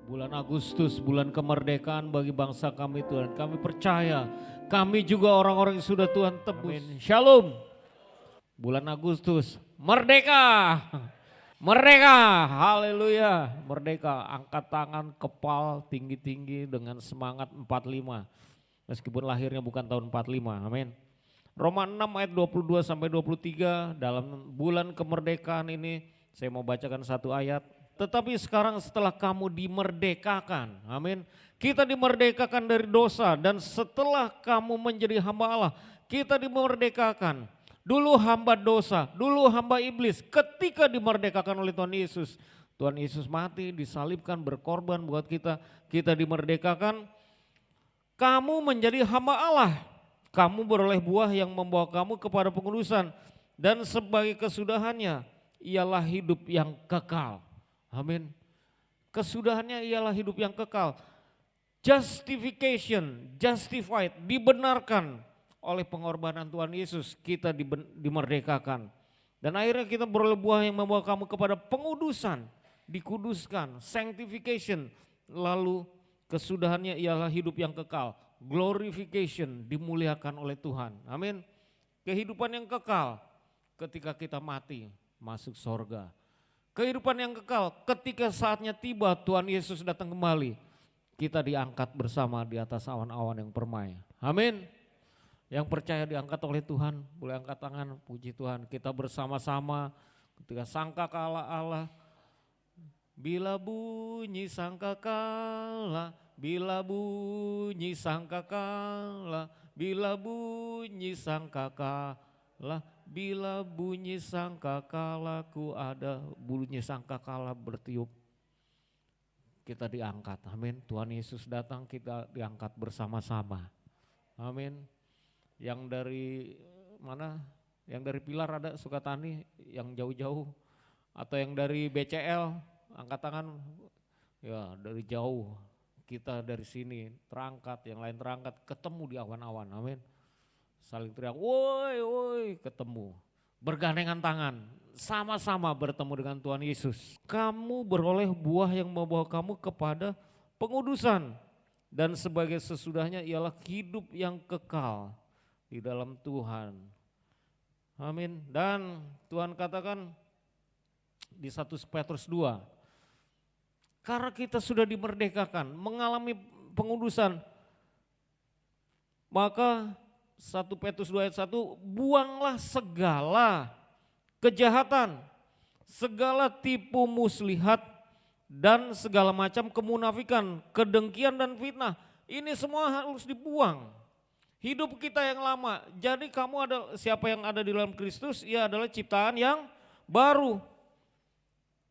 Bulan Agustus, bulan kemerdekaan bagi bangsa kami Tuhan. Kami percaya, kami juga orang-orang yang sudah Tuhan tebus. Amin. Shalom. Bulan Agustus, merdeka. Merdeka, haleluya, merdeka. Angkat tangan, kepal tinggi-tinggi dengan semangat 45. Meskipun lahirnya bukan tahun 45, amin. Roma 6 ayat 22 sampai 23 dalam bulan kemerdekaan ini saya mau bacakan satu ayat. Tetapi sekarang setelah kamu dimerdekakan, amin. Kita dimerdekakan dari dosa dan setelah kamu menjadi hamba Allah, kita dimerdekakan. Dulu hamba dosa, dulu hamba iblis, ketika dimerdekakan oleh Tuhan Yesus. Tuhan Yesus mati, disalibkan, berkorban buat kita dimerdekakan. Kamu menjadi hamba Allah, kamu beroleh buah yang membawa kamu kepada pengudusan. Dan sebagai kesudahannya ialah hidup yang kekal. Amin. Kesudahannya ialah hidup yang kekal. Justification, justified, dibenarkan oleh pengorbanan Tuhan Yesus, kita dimerdekakan. Dan akhirnya kita beroleh buah yang membawa kamu kepada pengudusan, dikuduskan, sanctification, lalu kesudahannya ialah hidup yang kekal, glorification, dimuliakan oleh Tuhan. Amin. Kehidupan yang kekal ketika kita mati, masuk sorga. Kehidupan yang kekal ketika saatnya tiba Tuhan Yesus datang kembali, kita diangkat bersama di atas awan-awan yang permai. Amin. Yang percaya diangkat oleh Tuhan, boleh angkat tangan, puji Tuhan. Kita bersama-sama ketika sangkakala Allah, bila bunyi sangkakala, bila bunyi sangkakala, bila bunyi sangkakala, bila bunyi sangkakala ku ada, bunyi sangkakala bertiup, kita diangkat. Amin. Tuhan Yesus datang, kita diangkat bersama-sama. Amin. Yang dari mana? Yang dari Pilar ada Sukatani, yang jauh-jauh, atau yang dari BCL, angkat tangan. Ya dari jauh, kita dari sini terangkat, yang lain terangkat, ketemu di awan-awan. Amin. Saling teriak, woi, woi, ketemu. Bergandengan tangan, sama-sama bertemu dengan Tuhan Yesus. Kamu beroleh buah yang membawa kamu kepada pengudusan. Dan sebagai sesudahnya ialah hidup yang kekal di dalam Tuhan. Amin. Dan Tuhan katakan di 1 Petrus 2, karena kita sudah dimerdekakan, mengalami pengudusan, maka 1 Petrus 2 ayat 1, buanglah segala kejahatan, segala tipu muslihat, dan segala macam kemunafikan, kedengkian dan fitnah. Ini semua harus dibuang. Hidup kita yang lama, jadi kamu ada, siapa yang ada di dalam Kristus, ia adalah ciptaan yang baru.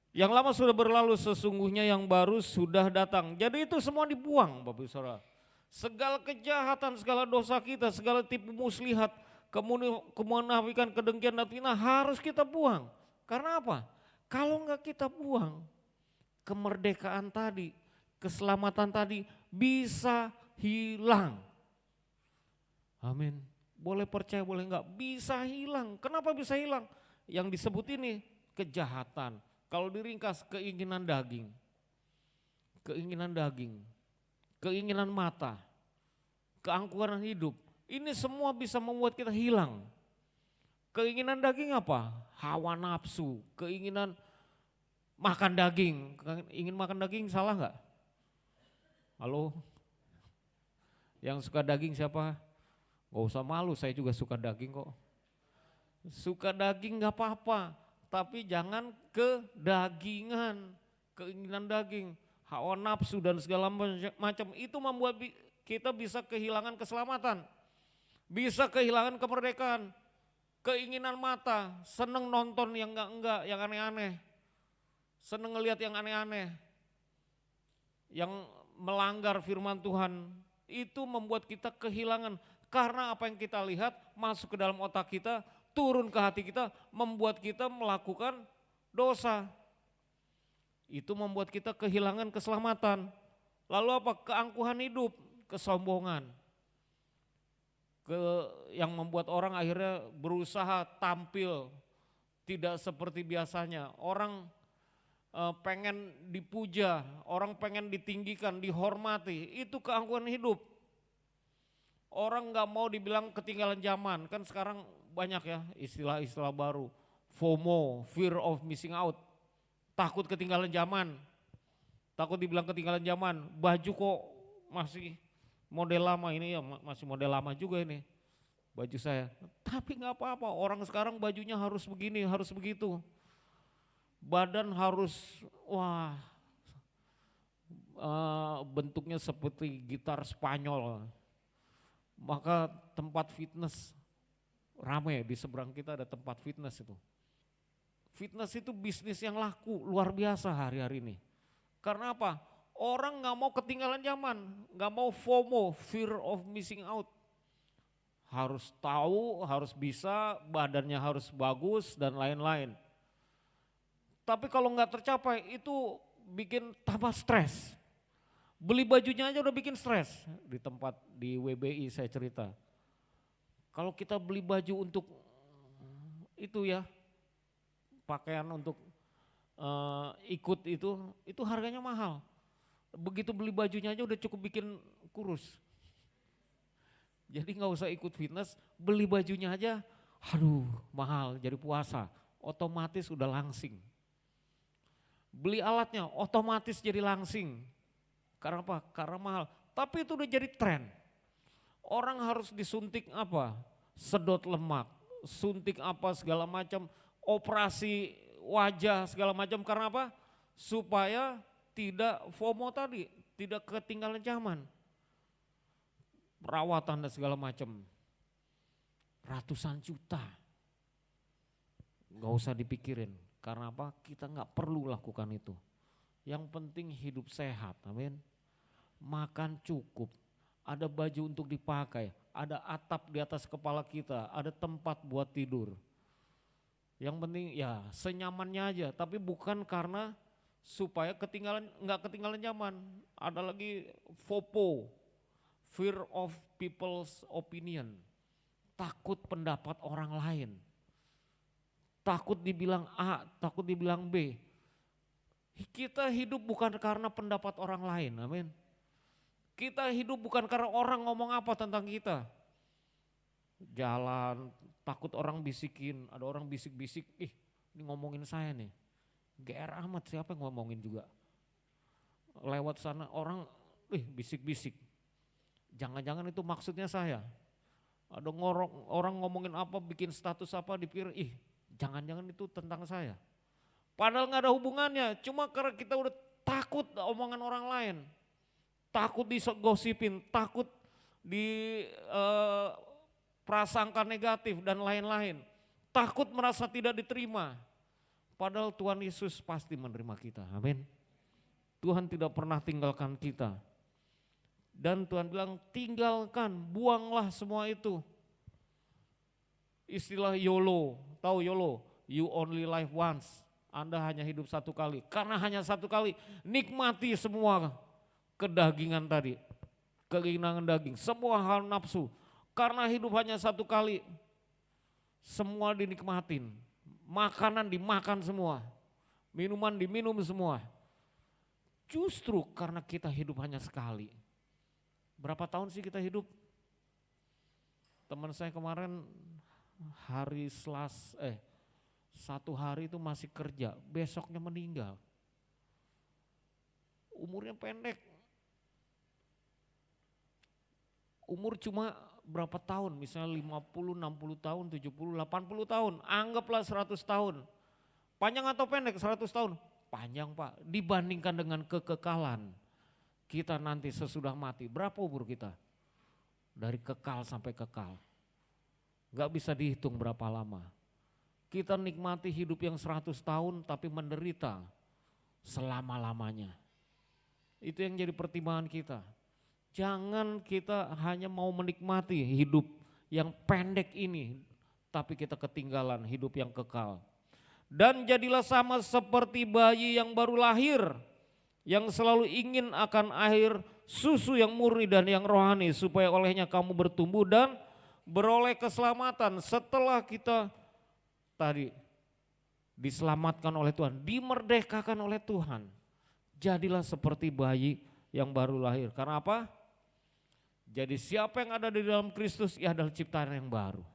Yang lama sudah berlalu, sesungguhnya yang baru sudah datang. Jadi itu semua dibuang Bapak Ibu Saudara. Segala kejahatan, segala dosa kita, segala tipu muslihat, kemunafikan, kedengkian dan fitnah harus kita buang. Karena apa? Kalau enggak kita buang, kemerdekaan tadi, keselamatan tadi bisa hilang. Amin. Boleh percaya, boleh enggak, bisa hilang. Kenapa bisa hilang? Yang disebut ini kejahatan. Kalau diringkas, keinginan daging, keinginan mata, keangkuhan hidup, ini semua bisa membuat kita hilang. Keinginan daging apa? Hawa nafsu, keinginan makan daging. Ingin makan daging salah enggak? Halo? Yang suka daging siapa? Gak usah malu, saya juga suka daging kok. Suka daging gak apa-apa, tapi jangan kedagingan, keinginan daging, hawa nafsu dan segala macam itu membuat kita bisa kehilangan keselamatan, bisa kehilangan kemerdekaan, keinginan mata, seneng nonton yang enggak, yang aneh-aneh, seneng ngelihat yang aneh-aneh, yang melanggar firman Tuhan, itu membuat kita kehilangan, karena apa yang kita lihat masuk ke dalam otak kita, turun ke hati kita, membuat kita melakukan dosa. Itu membuat kita kehilangan keselamatan. Lalu apa? Keangkuhan hidup, kesombongan. Yang membuat orang akhirnya berusaha tampil tidak seperti biasanya. Orang pengen dipuja, orang pengen ditinggikan, dihormati, itu keangkuhan hidup. Orang nggak mau dibilang ketinggalan zaman, kan sekarang banyak ya istilah-istilah baru. FOMO, fear of missing out, takut ketinggalan zaman, takut dibilang ketinggalan zaman, baju kok masih model lama ini ya, masih model lama juga ini baju saya. Tapi nggak apa-apa, orang sekarang bajunya harus begini, harus begitu. Badan harus, wah bentuknya seperti gitar Spanyol. Maka tempat fitness ramai, di seberang kita ada tempat fitness itu. Fitness itu bisnis yang laku luar biasa hari-hari ini. Karena apa? Orang nggak mau ketinggalan zaman, nggak mau FOMO, fear of missing out. Harus tahu, harus bisa, badannya harus bagus dan lain-lain. Tapi kalau nggak tercapai itu bikin tambah stres. Beli bajunya aja udah bikin stres. Di tempat di WBI saya cerita. Kalau kita beli baju untuk itu ya, pakaian untuk ikut itu harganya mahal. Begitu beli bajunya aja udah cukup bikin kurus. Jadi nggak usah ikut fitness, beli bajunya aja, aduh mahal, jadi puasa, otomatis udah langsing. Beli alatnya otomatis jadi langsing. Karena apa? Karena mahal. Tapi itu udah jadi tren. Orang harus disuntik apa? Sedot lemak, suntik apa segala macam, operasi wajah segala macam. Karena apa? Supaya tidak FOMO tadi, tidak ketinggalan zaman. Perawatan dan segala macam. Ratusan juta. Gak usah dipikirin. Karena apa? Kita gak perlu lakukan itu. Yang penting hidup sehat, amin. Makan cukup, ada baju untuk dipakai, ada atap di atas kepala kita, ada tempat buat tidur. Yang penting ya senyamannya aja, tapi bukan karena supaya nggak ketinggalan zaman. Ada lagi FOPO, fear of people's opinion, takut pendapat orang lain, takut dibilang A, takut dibilang B. Kita hidup bukan karena pendapat orang lain, amin. Kita hidup bukan karena orang ngomong apa tentang kita. Jalan, takut orang bisikin, ada orang bisik-bisik, ini ngomongin saya nih. GR amat, siapa yang ngomongin juga. Lewat sana orang, bisik-bisik. Jangan-jangan itu maksudnya saya. Ada orang ngomongin apa, bikin status apa, dipikir, jangan-jangan itu tentang saya. Padahal gak ada hubungannya, cuma karena kita udah takut omongan orang lain. Takut digosipin, takut di prasangka negatif dan lain-lain. Takut merasa tidak diterima. Padahal Tuhan Yesus pasti menerima kita, amin. Tuhan tidak pernah tinggalkan kita. Dan Tuhan bilang tinggalkan, buanglah semua itu. Istilah YOLO, tahu YOLO? You only live once. Anda hanya hidup satu kali. Karena hanya satu kali, nikmati semua kedagingan tadi, keinginan daging, semua hal nafsu. Karena hidup hanya satu kali, semua dinikmatin. Makanan dimakan semua, minuman diminum semua. Justru karena kita hidup hanya sekali. Berapa tahun sih kita hidup? Teman saya kemarin hari satu hari itu masih kerja, besoknya meninggal. Umurnya pendek. Umur cuma berapa tahun, misalnya 50, 60 tahun, 70, 80 tahun, anggaplah 100 tahun. Panjang atau pendek 100 tahun? Panjang Pak, dibandingkan dengan kekekalan. Kita nanti sesudah mati, berapa umur kita? Dari kekal sampai kekal. Gak bisa dihitung berapa lama. Kita nikmati hidup yang 100 tahun tapi menderita selama-lamanya. Itu yang jadi pertimbangan kita. Jangan kita hanya mau menikmati hidup yang pendek ini, tapi kita ketinggalan hidup yang kekal. Dan jadilah sama seperti bayi yang baru lahir, yang selalu ingin akan air susu yang murni dan yang rohani, supaya olehnya kamu bertumbuh dan beroleh keselamatan setelah kita tadi diselamatkan oleh Tuhan, dimerdekakan oleh Tuhan. Jadilah seperti bayi yang baru lahir. Karena apa? Jadi siapa yang ada di dalam Kristus, ia adalah ciptaan yang baru.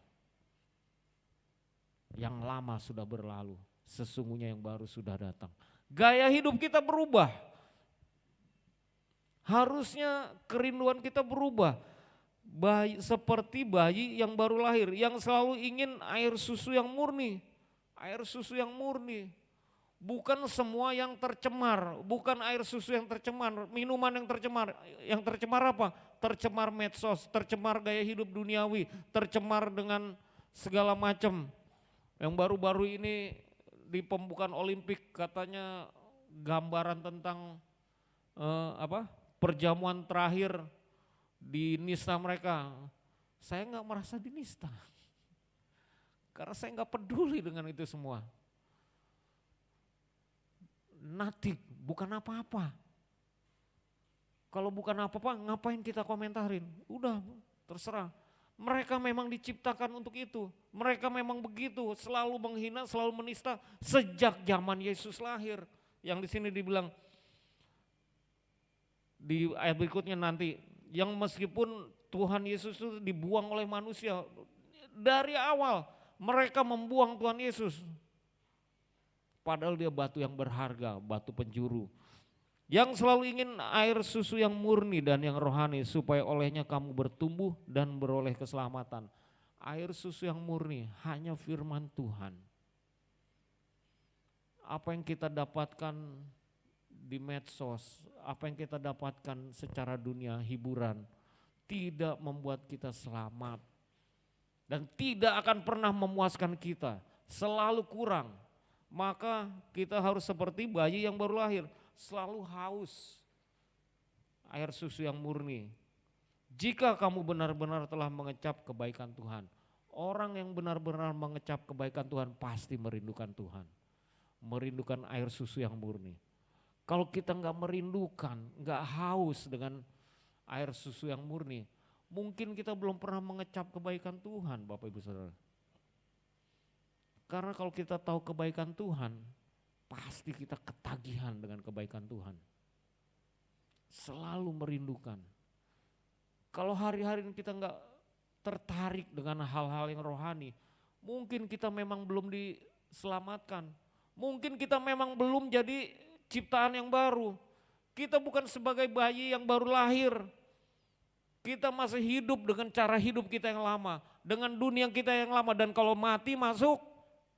Yang lama sudah berlalu, sesungguhnya yang baru sudah datang. Gaya hidup kita berubah. Harusnya kerinduan kita berubah. Seperti bayi yang baru lahir, yang selalu ingin air susu yang murni. Air susu yang murni. Bukan semua yang tercemar, bukan air susu yang tercemar, minuman yang tercemar. Yang tercemar apa? Tercemar medsos, tercemar gaya hidup duniawi, tercemar dengan segala macam. Yang baru-baru ini di pembukaan Olimpik katanya gambaran tentang perjamuan terakhir di nista mereka. Saya nggak merasa dinista, karena saya nggak peduli dengan itu semua. Nothing, bukan apa-apa. Kalau bukan apa-apa, ngapain kita komentarin? Udah, terserah. Mereka memang diciptakan untuk itu. Mereka memang begitu, selalu menghina, selalu menista sejak zaman Yesus lahir. Yang di sini dibilang di ayat berikutnya nanti, yang meskipun Tuhan Yesus itu dibuang oleh manusia, dari awal mereka membuang Tuhan Yesus. Padahal dia batu yang berharga, batu penjuru. Yang selalu ingin air susu yang murni dan yang rohani supaya olehnya kamu bertumbuh dan beroleh keselamatan. Air susu yang murni hanya firman Tuhan. Apa yang kita dapatkan di medsos, apa yang kita dapatkan secara dunia hiburan tidak membuat kita selamat. Dan tidak akan pernah memuaskan kita, selalu kurang. Maka kita harus seperti bayi yang baru lahir, selalu haus air susu yang murni. Jika kamu benar-benar telah mengecap kebaikan Tuhan, orang yang benar-benar mengecap kebaikan Tuhan pasti merindukan Tuhan, merindukan air susu yang murni. Kalau kita nggak merindukan, nggak haus dengan air susu yang murni, mungkin kita belum pernah mengecap kebaikan Tuhan, Bapak Ibu Saudara. Karena kalau kita tahu kebaikan Tuhan, pasti kita ketagihan dengan kebaikan Tuhan. Selalu merindukan. Kalau hari-hari ini kita enggak tertarik dengan hal-hal yang rohani, mungkin kita memang belum diselamatkan. Mungkin kita memang belum jadi ciptaan yang baru. Kita bukan sebagai bayi yang baru lahir. Kita masih hidup dengan cara hidup kita yang lama, dengan dunia kita yang lama, dan kalau mati masuk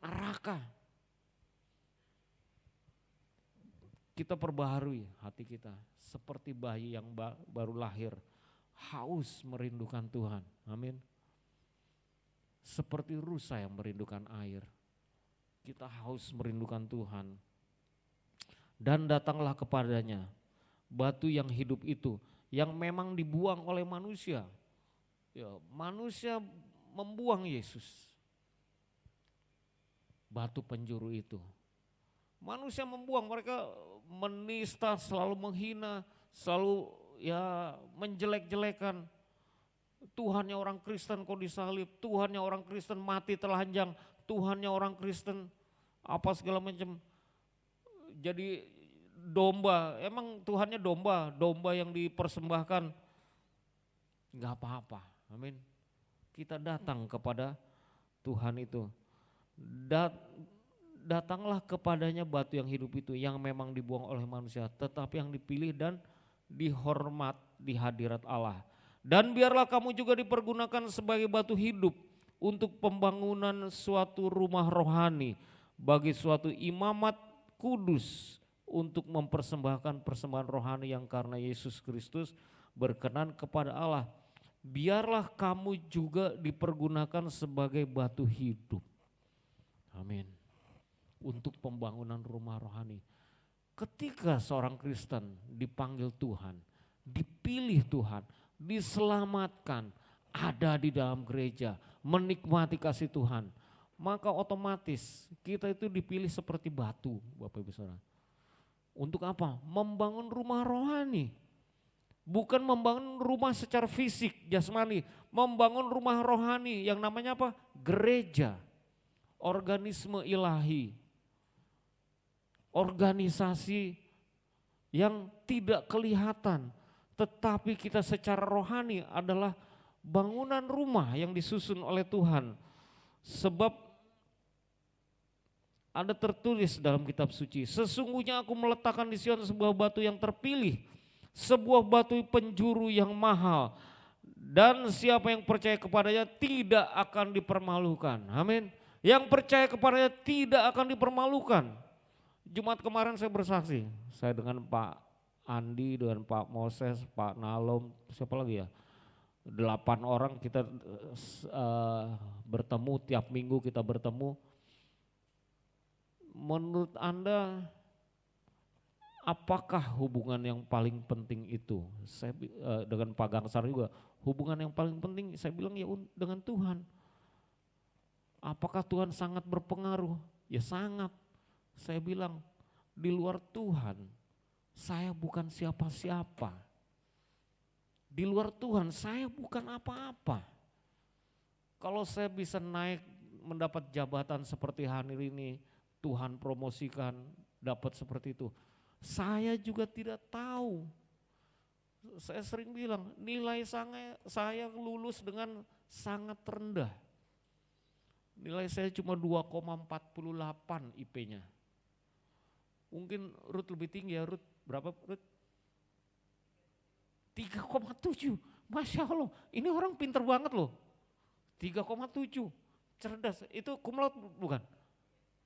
neraka. Kita perbaharui hati kita seperti bayi yang baru lahir, haus merindukan Tuhan. Amin. Seperti rusa yang merindukan air, kita haus merindukan Tuhan. Dan datanglah kepadanya batu yang hidup itu, yang memang dibuang oleh manusia. Ya, manusia membuang Yesus. Batu penjuru itu. Manusia membuang, mereka menista, selalu menghina, selalu ya menjelek-jelekan. Tuhannya orang Kristen kok disalib, Tuhannya orang Kristen mati telanjang, Tuhannya orang Kristen apa segala macam. Jadi domba, emang Tuhannya domba, domba yang dipersembahkan. Enggak apa-apa, amin. Kita datang kepada Tuhan itu. Datanglah kepadanya batu yang hidup itu, yang memang dibuang oleh manusia, tetapi yang dipilih dan dihormat di hadirat Allah. Dan biarlah kamu juga dipergunakan sebagai batu hidup untuk pembangunan suatu rumah rohani, bagi suatu imamat kudus, untuk mempersembahkan persembahan rohani yang karena Yesus Kristus berkenan kepada Allah. Biarlah kamu juga dipergunakan sebagai batu hidup. Amin. Untuk pembangunan rumah rohani. Ketika seorang Kristen dipanggil Tuhan, dipilih Tuhan, diselamatkan, ada di dalam gereja, menikmati kasih Tuhan, maka otomatis kita itu dipilih seperti batu, Bapak Ibu Saudara. Untuk apa? Membangun rumah rohani. Bukan membangun rumah secara fisik, jasmani, membangun rumah rohani yang namanya apa? Gereja. Organisme ilahi, organisasi yang tidak kelihatan, tetapi kita secara rohani adalah bangunan rumah yang disusun oleh Tuhan. Sebab ada tertulis dalam kitab suci, sesungguhnya aku meletakkan di Sion sebuah batu yang terpilih, sebuah batu penjuru yang mahal, dan siapa yang percaya kepadanya tidak akan dipermalukan. Amin. Yang percaya kepadanya tidak akan dipermalukan. Jumat kemarin saya bersaksi, saya dengan Pak Andi, dengan Pak Moses, Pak Nalom, siapa lagi ya? 8 orang kita bertemu, tiap minggu kita bertemu. Menurut Anda apakah hubungan yang paling penting itu? Saya dengan Pak Gangsar juga, hubungan yang paling penting saya bilang ya dengan Tuhan. Apakah Tuhan sangat berpengaruh? Ya sangat. Saya bilang di luar Tuhan saya bukan siapa-siapa. Di luar Tuhan saya bukan apa-apa. Kalau saya bisa naik mendapat jabatan seperti Hanir ini, Tuhan promosikan dapat seperti itu, saya juga tidak tahu. Saya sering bilang nilai saya lulus dengan sangat rendah. Nilai saya cuma 2,48 IP-nya. Mungkin Ruth lebih tinggi ya, Ruth berapa Ruth? 3,7, Masya Allah, ini orang pinter banget loh. 3,7, cerdas, itu cum laude bukan?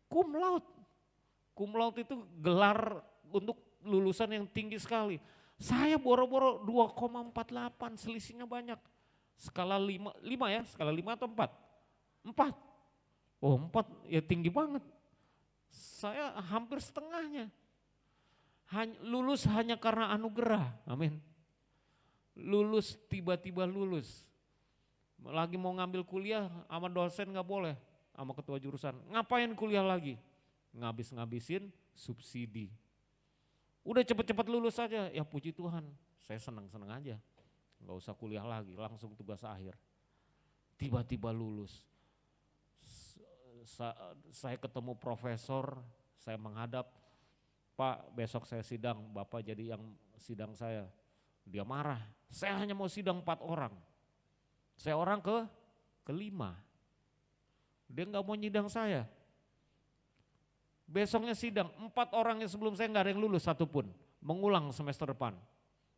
Cum laude. Cum laude itu gelar untuk lulusan yang tinggi sekali. Saya boro-boro 2,48, selisihnya banyak. Skala 5 ya, skala 5 atau 4? 4. Oh 4 ya tinggi banget. Saya hampir setengahnya. Lulus hanya karena anugerah, amin. Lulus tiba-tiba lulus. Lagi mau ngambil kuliah sama dosen gak boleh, sama ketua jurusan. Ngapain kuliah lagi? Ngabisin subsidi. Udah cepet-cepet lulus saja, ya puji Tuhan. Saya senang-senang aja, gak usah kuliah lagi, langsung tugas akhir. Tiba-tiba lulus. Saya ketemu profesor, saya menghadap, Pak besok saya sidang, Bapak jadi yang sidang saya. Dia marah, saya hanya mau sidang 4 orang. Saya orang kelima. Dia gak mau nyidang saya. Besoknya sidang, 4 orang yang sebelum saya gak ada yang lulus satupun. Mengulang semester depan,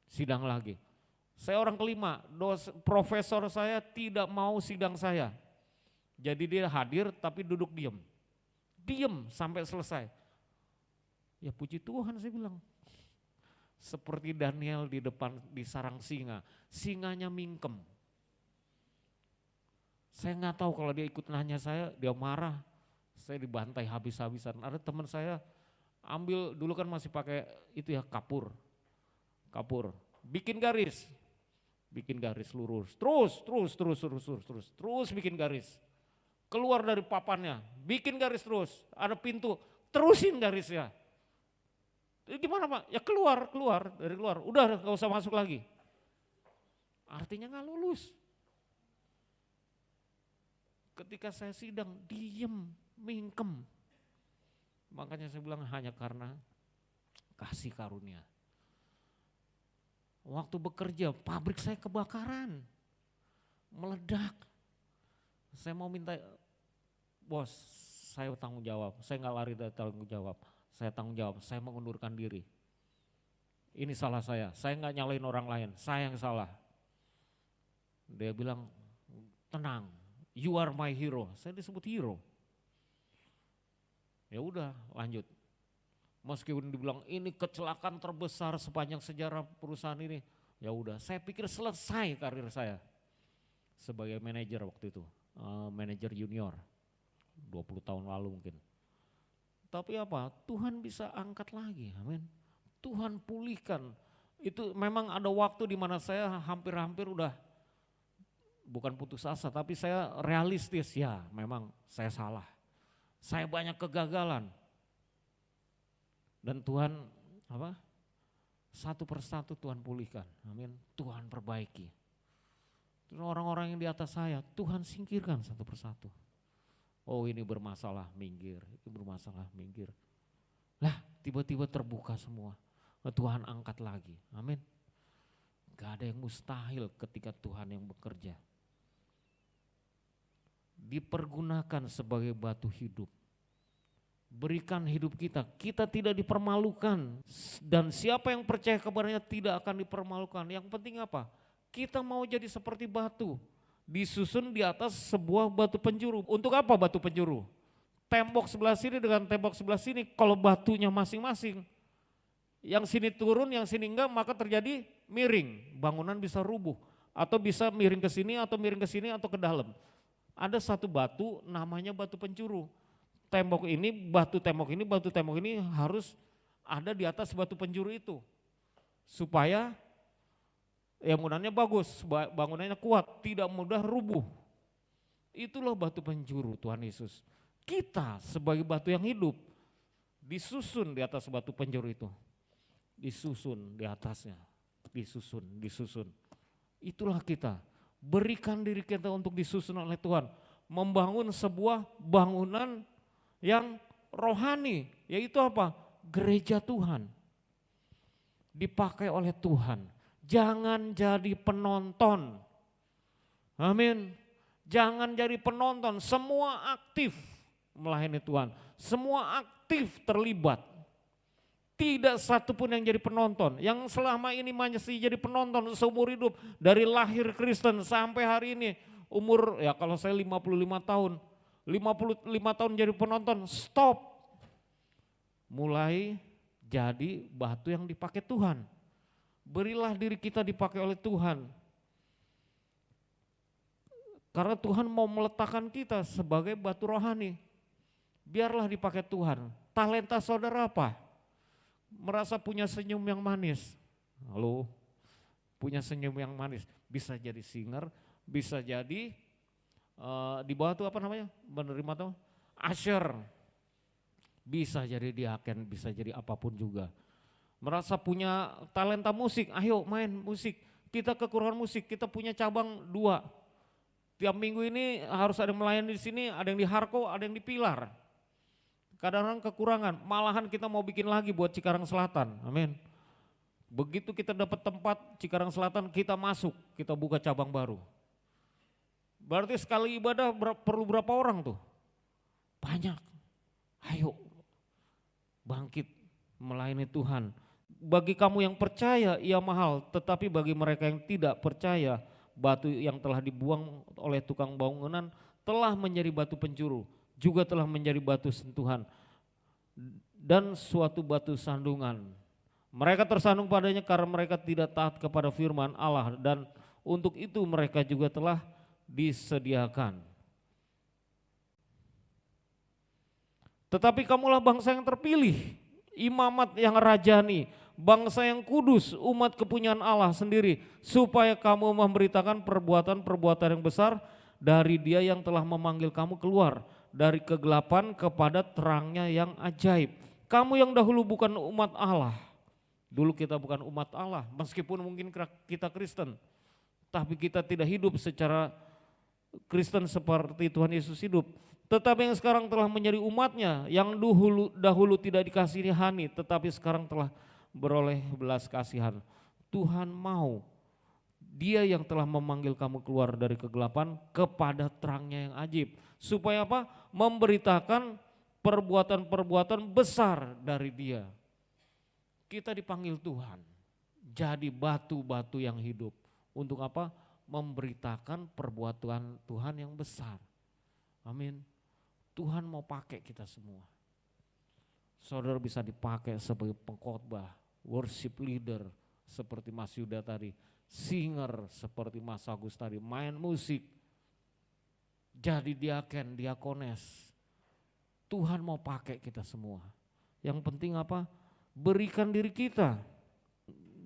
sidang lagi. Saya orang kelima, profesor saya tidak mau sidang saya. Jadi dia hadir tapi duduk diam. Diam sampai selesai. Ya puji Tuhan saya bilang. Seperti Daniel di depan di sarang singa, singanya mingkem. Saya nggak tahu kalau dia ikut nanya saya, dia marah. Saya dibantai habis-habisan. Ada teman saya ambil dulu kan masih pakai itu ya kapur. Bikin garis lurus. Terus bikin garis. Keluar dari papannya, bikin garis terus. Ada pintu, terusin garisnya. Gimana Pak? Ya keluar dari luar. Udah gak usah masuk lagi. Artinya gak lulus. Ketika saya sidang, diem, mingkem. Makanya saya bilang hanya karena kasih karunia. Waktu bekerja, pabrik saya kebakaran. Meledak. Saya mau minta, bos saya tanggung jawab. Saya gak lari dari tanggung jawab. Saya tanggung jawab, saya mengundurkan diri. Ini salah saya gak nyalain orang lain, saya yang salah. Dia bilang, tenang, you are my hero. Saya disebut hero. Ya udah lanjut. Meskipun dibilang ini kecelakaan terbesar sepanjang sejarah perusahaan ini. Ya udah, saya pikir selesai karir saya. Sebagai manajer waktu itu, manajer junior. 20 tahun lalu mungkin. Tapi apa? Tuhan bisa angkat lagi, amin. Tuhan pulihkan. Itu memang ada waktu di mana saya hampir-hampir udah bukan putus asa, tapi saya realistis ya, memang saya salah. Saya banyak kegagalan. Dan Tuhan apa? Satu persatu Tuhan pulihkan, amin. Tuhan perbaiki. Terus orang-orang yang di atas saya, Tuhan singkirkan satu persatu. Oh ini bermasalah, minggir, itu bermasalah, minggir. Lah tiba-tiba terbuka semua. Tuhan angkat lagi, amin. Gak ada yang mustahil ketika Tuhan yang bekerja. Dipergunakan sebagai batu hidup. Berikan hidup kita, kita tidak dipermalukan. Dan siapa yang percaya kepadanya tidak akan dipermalukan. Yang penting apa? Kita mau jadi seperti batu, disusun di atas sebuah batu penjuru. Untuk apa batu penjuru? Tembok sebelah sini dengan tembok sebelah sini, kalau batunya masing-masing, yang sini turun, yang sini enggak, maka terjadi miring. Bangunan bisa rubuh, atau bisa miring ke sini, atau miring ke sini, atau ke dalam. Ada satu batu namanya batu penjuru. Tembok ini, batu tembok ini harus ada di atas batu penjuru itu. Supaya ya bangunannya bagus, bangunannya kuat, tidak mudah rubuh. Itulah batu penjuru Tuhan Yesus. Kita sebagai batu yang hidup disusun di atas batu penjuru itu. Disusun di atasnya, disusun. Itulah kita. Berikan diri kita untuk disusun oleh Tuhan. Membangun sebuah bangunan yang rohani, yaitu apa? Gereja Tuhan. Dipakai oleh Tuhan. Jangan jadi penonton. Amin. Jangan jadi penonton, semua aktif melayani Tuhan. Semua aktif terlibat. Tidak satu pun yang jadi penonton. Yang selama ini masih jadi penonton seumur hidup. Dari lahir Kristen sampai hari ini. Umur ya kalau saya 55 tahun. 55 tahun jadi penonton, stop. Mulai jadi batu yang dipakai Tuhan. Berilah diri kita dipakai oleh Tuhan. Karena Tuhan mau meletakkan kita sebagai batu rohani. Biarlah dipakai Tuhan. Talenta saudara apa? Merasa punya senyum yang manis. Halo, punya senyum yang manis. Bisa jadi singer, bisa jadi di bawah itu apa namanya? Menerima tuh usher. Bisa jadi diaken, bisa jadi apapun juga. Merasa punya talenta musik, ayo main musik. Kita kekurangan musik, kita punya cabang 2. Tiap minggu ini harus ada yang melayani di sini, ada yang di Harko, ada yang di Pilar. Kadang-kadang kekurangan, malahan kita mau bikin lagi buat Cikarang Selatan, amin. Begitu kita dapat tempat Cikarang Selatan, kita masuk, kita buka cabang baru. Berarti sekali ibadah perlu berapa orang tuh? Banyak. Ayo bangkit melayani Tuhan. Bagi kamu yang percaya ia mahal, tetapi bagi mereka yang tidak percaya, batu yang telah dibuang oleh tukang bangunan telah menjadi batu penjuru, juga telah menjadi batu sentuhan dan suatu batu sandungan. Mereka tersandung padanya karena mereka tidak taat kepada firman Allah, dan untuk itu mereka juga telah disediakan. Tetapi kamulah bangsa yang terpilih, imamat yang rajani, bangsa yang kudus, umat kepunyaan Allah sendiri, supaya kamu memberitakan perbuatan-perbuatan yang besar dari Dia yang telah memanggil kamu keluar dari kegelapan kepada terangnya yang ajaib. Kamu yang dahulu bukan umat Allah, dulu kita bukan umat Allah, meskipun mungkin kita Kristen, tapi kita tidak hidup secara Kristen seperti Tuhan Yesus hidup. Tetapi yang sekarang telah menjadi umatnya, yang dahulu tidak dikasihani, tetapi sekarang telah beroleh belas kasihan. Tuhan mau, Dia yang telah memanggil kamu keluar dari kegelapan kepada terangnya yang ajaib. Supaya apa? Memberitakan perbuatan-perbuatan besar dari Dia. Kita dipanggil Tuhan, jadi batu-batu yang hidup. Untuk apa? Memberitakan perbuatan Tuhan yang besar. Amin. Tuhan mau pakai kita semua. Saudara bisa dipakai sebagai pengkhotbah, worship leader seperti Mas Yuda tadi, singer seperti Mas Agus tadi, main musik, jadi diaken, diakones. Tuhan mau pakai kita semua. Yang penting apa? Berikan diri kita.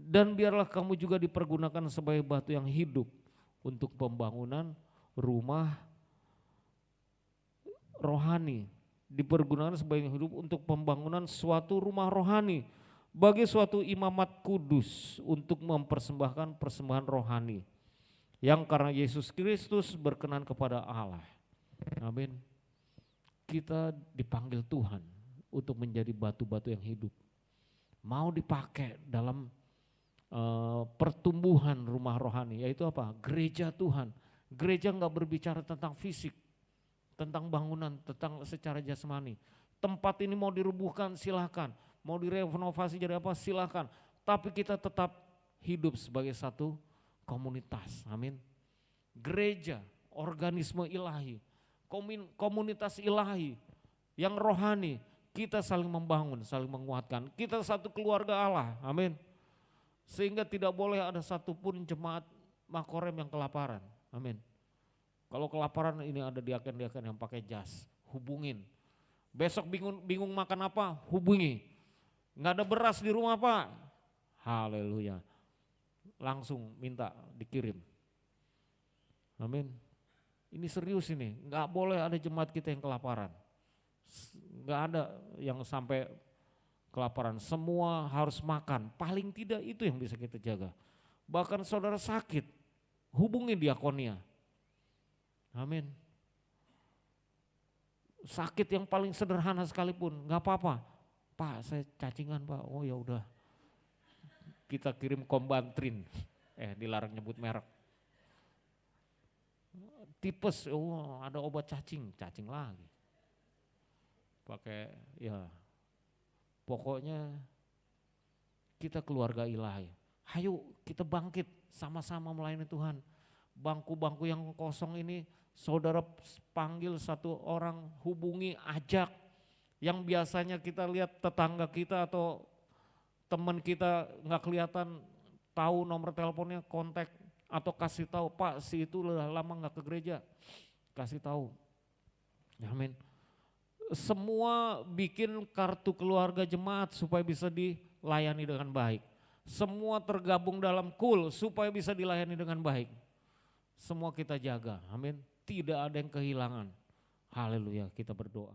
Dan biarlah kamu juga dipergunakan sebagai batu yang hidup untuk pembangunan rumah rohani. Dipergunakan sebagai hidup untuk pembangunan suatu rumah rohani. Bagi suatu imamat kudus untuk mempersembahkan persembahan rohani. Yang karena Yesus Kristus berkenan kepada Allah. Amin. Kita dipanggil Tuhan untuk menjadi batu-batu yang hidup. mau dipakai dalam pertumbuhan rumah rohani, yaitu apa? Gereja Tuhan. Gereja enggak berbicara tentang fisik, tentang bangunan, tentang secara jasmani. Tempat ini mau dirubuhkan silahkan, mau direnovasi jadi apa silahkan. Tapi kita tetap hidup sebagai satu komunitas, amin. Gereja, organisme ilahi, komunitas ilahi yang rohani, kita saling membangun, saling menguatkan. Kita satu keluarga Allah, amin. Sehingga tidak boleh ada satupun jemaat Makorem yang kelaparan, amin. Kalau kelaparan ini ada diaken-diaken yang pakai jas, hubungin. Besok bingung makan apa, hubungi. Nggak ada beras di rumah Pak, haleluya. Langsung minta dikirim, amin. Ini serius ini, nggak boleh ada jemaat kita yang kelaparan. Nggak ada yang sampai kelaparan, semua harus makan, paling tidak itu yang bisa kita jaga. Bahkan saudara sakit, hubungi diakonia, amin. Sakit yang paling sederhana sekalipun, nggak apa-apa. Pak saya cacingan Pak, oh ya udah, kita kirim Kombantrin, dilarang nyebut merek. Tipes, oh ada obat cacing lagi. Pakai ya, pokoknya kita keluarga ilahi. Hayo kita bangkit sama-sama melayani Tuhan. Bangku-bangku yang kosong ini saudara panggil satu orang, hubungi, ajak. Yang biasanya kita lihat tetangga kita atau teman kita nggak kelihatan, tahu nomor teleponnya, kontak atau kasih tahu, Pak si itu lama nggak ke gereja, kasih tahu, amin. Semua bikin kartu keluarga jemaat supaya bisa dilayani dengan baik. Semua tergabung dalam kul supaya bisa dilayani dengan baik. Semua kita jaga, amin. Tidak ada yang kehilangan. Haleluya, kita berdoa.